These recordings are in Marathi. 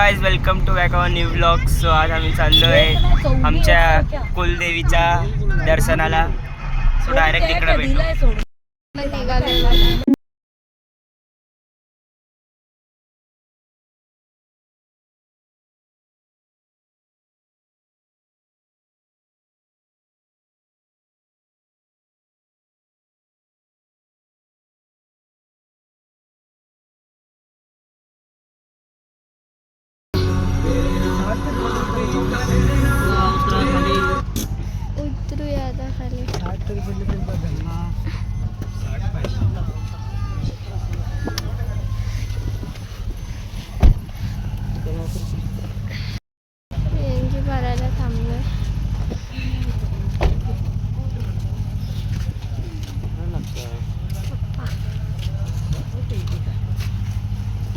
Guys, welcome to back our new vlog. So आज आम्ही चाललो आहे आमच्या कुलदेवीच्या दर्शनाला. सो डायरेक्ट तिकडे भेटू. उतरूया आता खाली. यांची भरायला थांबलोय.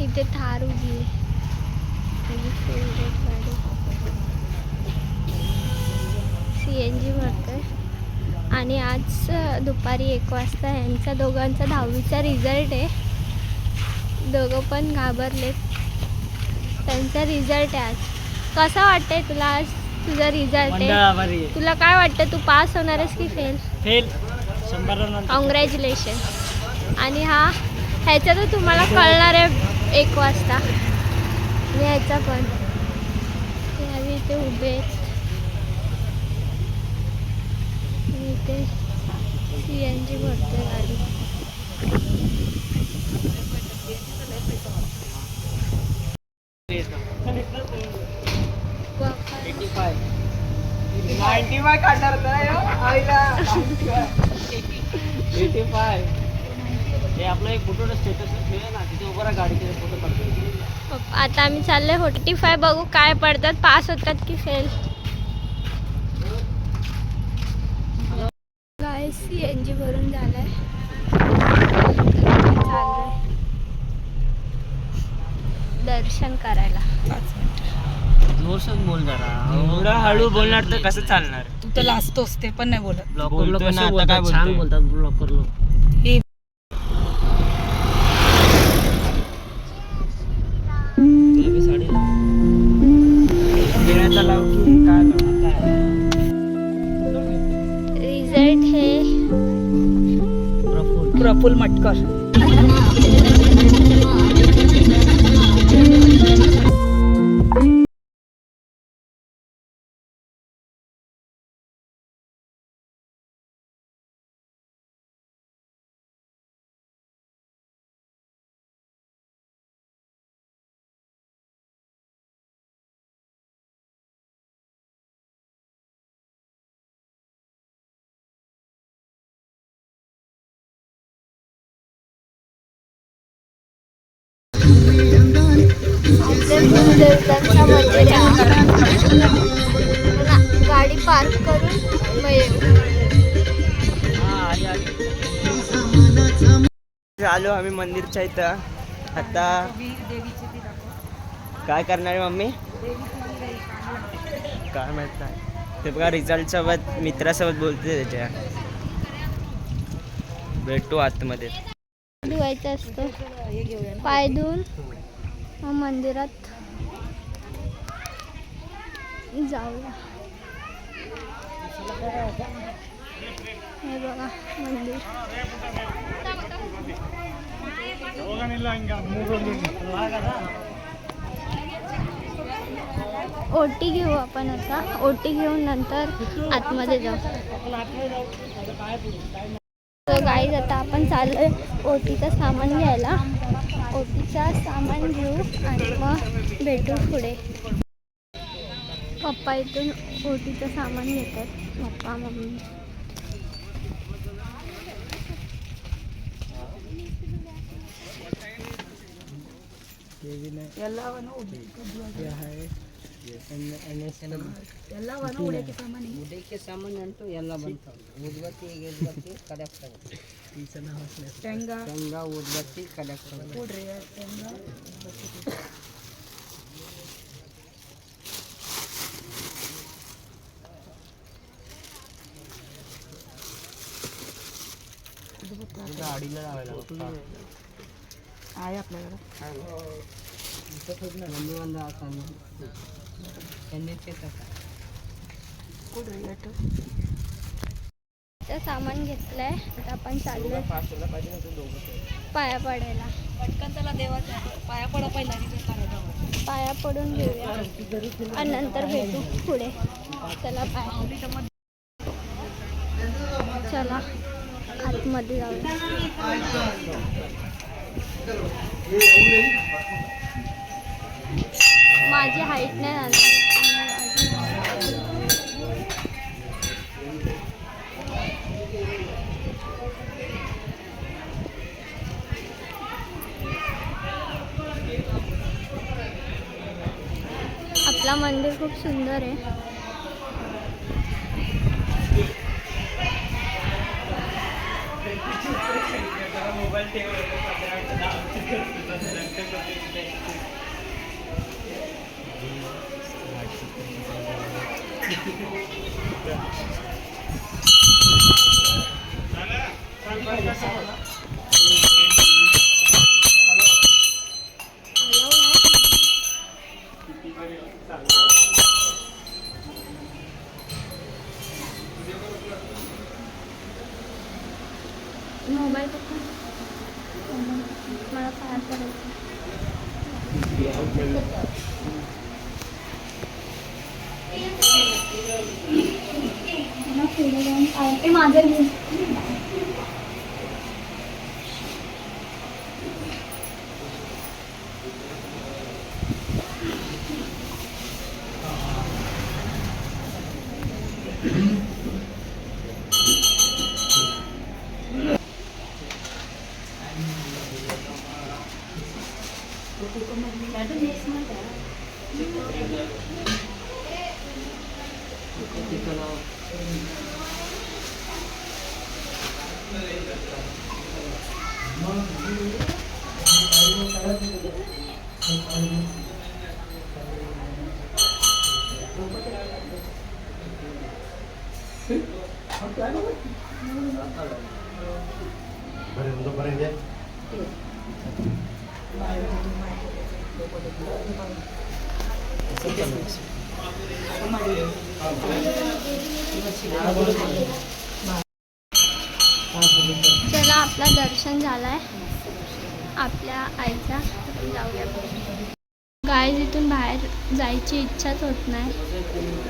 इथे थार उभी आहे. माझी फेवरेट गाडी. CNG भरतोय. आणि आज दुपारी 1 वाजता यांचा दोघांचा 10वीचा रिझल्ट आहे. दोघं पण घाबरलेत. त्यांचा रिझल्ट आहे आज. कसा वाटतंय तुला आज तुझा रिझल्ट आहे? तुला काय वाटतं, तू पास होणार आहेस की फेल? फेल. कॉंग्रॅच्युलेशन. आणि ह्याचा तर तुम्हाला कळणार आहे 1 वाजता. आणि ह्याचा पण इथे उभे आहेत. इथे CNG भरते गाडी. आपलं एक फोटो स्टेटस ना, तिथे उभं राहा, गाडीचे फोटो काढतो. आता आम्ही चाललोय 45. बघू काय पडतात, पास होतात की फेल. काय CNG भरून झालाय. चाललंय दर्शन करायला. जोरसच बोल जरा. एवढा हळू बोलणार तर कसं चालणार? तू तर लाजतोस, ते पण नाही बोलत. बोलतो ना, आता काय छान बोलतात ब्लॉकर लोक. रिझल्ट हे प्रफुल मटकर. गाडी पार्क करून आलो आम्ही मंदिरच्या इथं. आता काय करणार आहे मम्मी काय माहित नाही. ते बघा रिझल्ट सोबत मित्रासोबत बोलते. त्याच्या भेटू आतमध्ये. धुवायचं असतं. पाय धुवून मग मंदिरात जाऊया. हे बघा मंदिर. ओटी घेऊ आपण आता. ओटी घेऊन नंतर आतमध्ये जाऊ. तर गाईज आता आपण चाललोय ओटीचं सामान घ्यायला. ओटीचा सामान घेऊ आणि मग भेटू पुढे. पप्पा इथून ओटीचं सामान घेतात. Papa mummy. ಸಾಮಾನು ಅಂತೂ ಎಲ್ಲ ಬಂತು. ಉದ್ಬತ್ತಿ ಕಲೆಕ್ಟ್ ಶೇಂಗಾ ಉದ್ಬತ್ತಿ ಕಲೆಕ್ಟ್ ಕೊಡ್ರಿ. गाडीला लावायला आहे आपल्याकडं. ते सामान घेतलंय आता आपण चाललोय पाया पडायला. पटकन त्याला देवाच्या पाया पडा पहिला पाया पडून घेऊया आणि नंतर भेटू पुढे. चला पाया चला आतमध्ये जाऊया. माझी हाईट नाही झाली. आपला मंदिर खूप सुंदर आहे. मोबाईल पकडून मला पाया पडायचं. माझं चला आपला दर्शन झालाय आपल्या आईचा. जाऊया. गाईज इथून बाहेर जायची इच्छाच होत नाही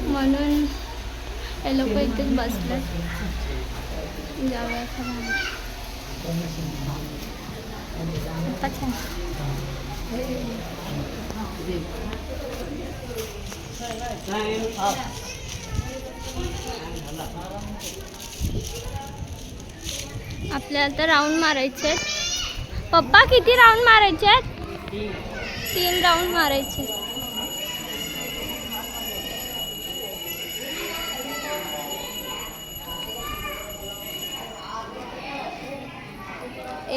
म्हणून हे लोक इथेच बसले. जाऊया अच्छा. आपल्याला तर राऊंड मारायचे. पप्पा किती राऊंड मारायचे? 3 राऊंड मारायचे.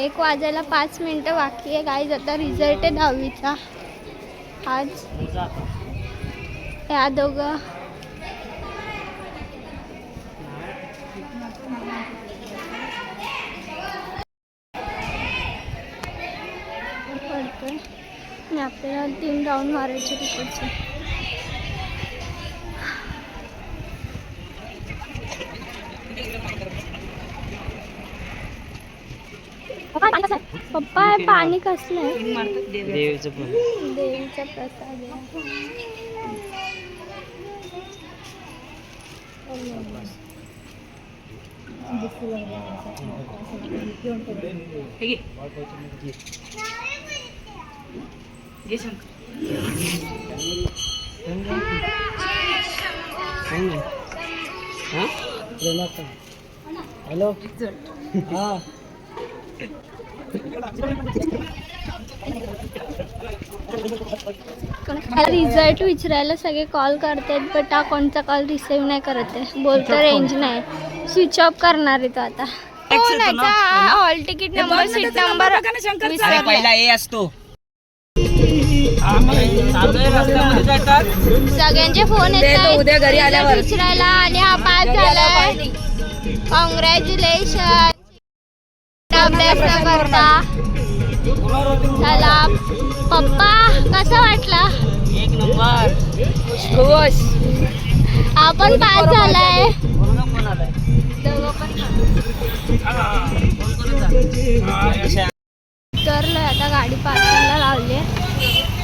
एक वाजायला 5 मिनिटं बाकी आहे. गाईज आता रिझल्ट आहे 10वीचा आज. ह्या दोघं पडतोय आणि आपल्याला 3 राऊंड मारायचे तिकडचे. पप्पा हे पाणी कसलं आहे? देवीचं देवीचा प्रसाद आहे. हॅलो हा रिझल्ट विचारायला सगळे कॉल करतात बट हा कोणता कॉल रिसीव्ह नाही करत आहे. बोलतो रेंज नाही. स्विच ऑफ करणार आहे तो आता. Hall ticket number seat number पहिला ए असतो. सगळ्यांचे फोन येतात उद्या घरी आल्यावर विचारायला. आणि हा पास झालाय. कॉंग्रॅच्युलेशन. अभ्यास करता चला पप्पा कसा वाटला? एक नंबर खुश. आपण पास झालाय. कोण आलाय? दोघं पण उतरलोय आता. गाडी पार्किंगला लावली आहे.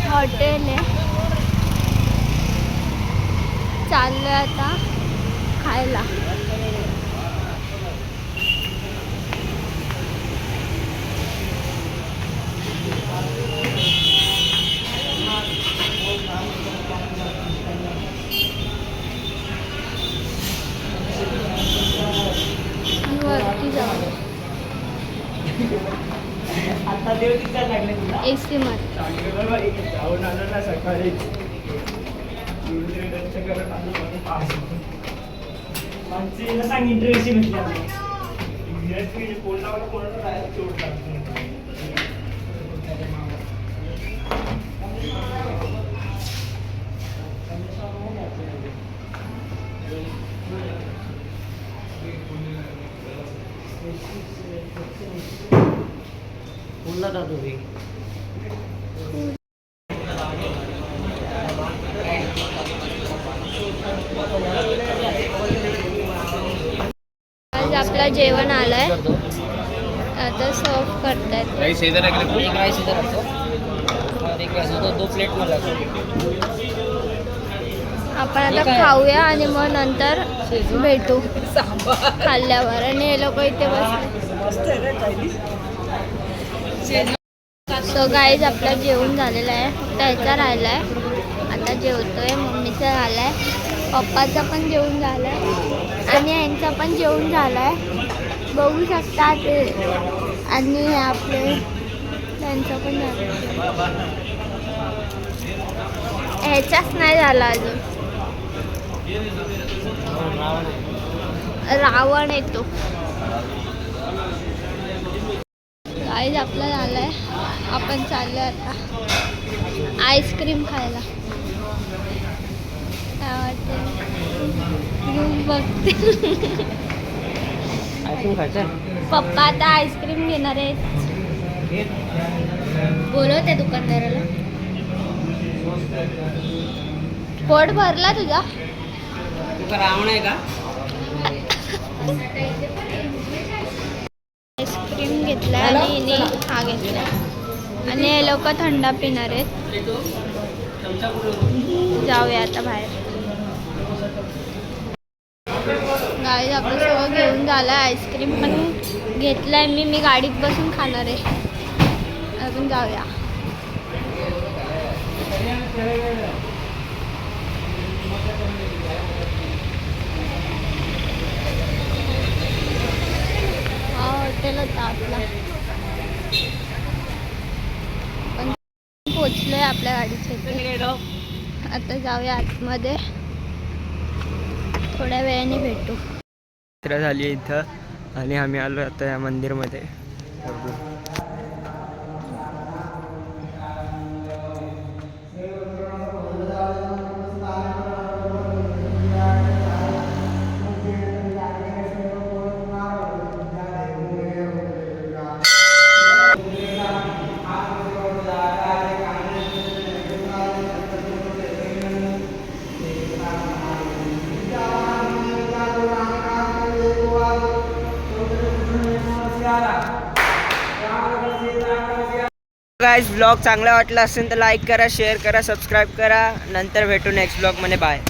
हॉटेल आहे. चाललोय आता खायला. वरती जाऊ AC मध्ये. पुन्हा जातो मी. आज आपला जेवण आलंय. आता सर्व करतायत. एक राईस इधर रखो. और एक राईस होतो 2 प्लेट मला. आपण आता खाऊया आणि मग नंतर भेटू खाल्ल्यावर. आणि हे लोक इथे बसले. सो गाईज आपला जेवण झालेला आहे. फक्त ह्याचा राहिला आहे. आता जेवतोय. मम्मीचा झाला आहे. पप्पाचा पण जेवण झालं आहे. आणि यांचा पण जेवण झालं आहे. बघू शकता ते. आणि आपले त्यांचं पण झालं. ह्याचाच नाही झाला अजून. रावण येतो. गाईज आपला झालाय. आपण चाललो आता आईस्क्रीम खायला. काय वाटतं बघते. आईस्क्रीम खायचं. पप्पा आता आईस्क्रीम घेणार आहेत. बोलवते दुकानदाराला. पोट भरला तुझा? तुका रावण आहे का? आईस्क्रीम घेतलाय आणि हिने हा घेतलाय. आणि हे लोक थंडा पिणार आहेत. जाऊया आता बाहेर. गाडी आपलं सगळं घेऊन झालं. आईस्क्रीम पण घेतलाय मी गाडीत बसून खाणार आहे. अजून जाऊया. हा हॉटेल होता आपला. पण पोचलोय आपल्या गाडीच्या इथे. आता जाऊया आतमध्ये. थोड्या वेळाने भेटू. यात्रा झाली इथं आणि आम्ही आलो आता या मंदिरमध्ये. गाइस ब्लॉग चांगला वाटला असेल तर लाईक करा, शेअर करा, सबस्क्राईब करा. नंतर भेटू नेक्स्ट ब्लॉग मध्ये. बाय.